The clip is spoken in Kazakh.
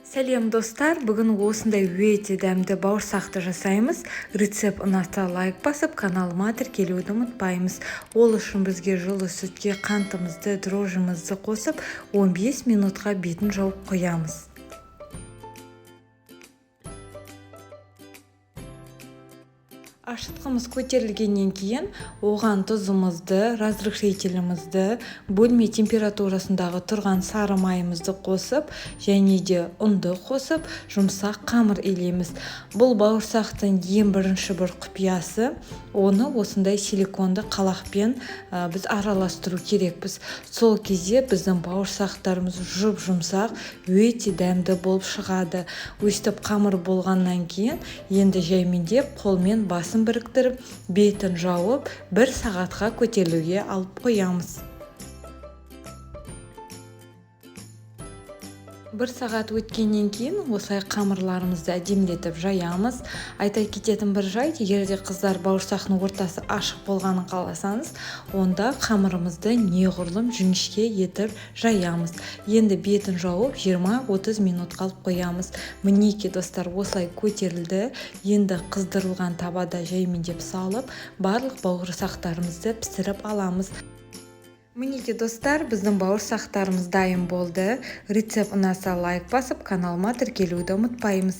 Сәлем достар, бүгін осындай өте дәмді бауырсақты жасаймыз. Рецепт ұнаса лайк басып, каналыма тіркелуді ұмытпаймыз. Ол үшін бізге жылы сүтке қантымызды, дрожжымызды қосып, 15 минутқа бетін жауып қоямыз. Ашытқымыз көтерілгеннен кейін оған тұзымызды, разрыхлителімізді, бөлме температурасындағы тұрған сары майымызды қосып, және де ұнды қосып, жұмсақ қамыр илейміз. Бұл бауырсақтың ең бірінші бір құпиясы, оны осындай силиконды қалақпен біз араластыру керекпіз. Сол кезде біздің бауырсақтарымыз жұмсақ, өте дәмді болып шығады. Өстіп қамыр болғаннан кейін енді жаймендеп қолмен басын біріктіріп, бетін жауып, 1 сағатқа көтерілуге алып қоямыз. 1 сағат өткеннен кейін осылай қамырларымызды әдемілетіп жаямыз. Айта кететін бір жайт, егерде қыздар бауырсақтың ортасы ашық болғанын қаласаңыз, онда қамырымызды неғұрлым жіңішке етіп жаямыз. Енді бетін жауып 20-30 минут қалып қоямыз. Мінеки достар, осылай көтерілді. Енді қыздырылған табада жаймендеп салып, барлық бауырсақтарымызды пісіріп аламыз. Мінеки достар, біздің бауырсақтарымыз дайын болды. Рецепт ұнаса лайк басып, каналыма тіркелуді ұмытпаймыз.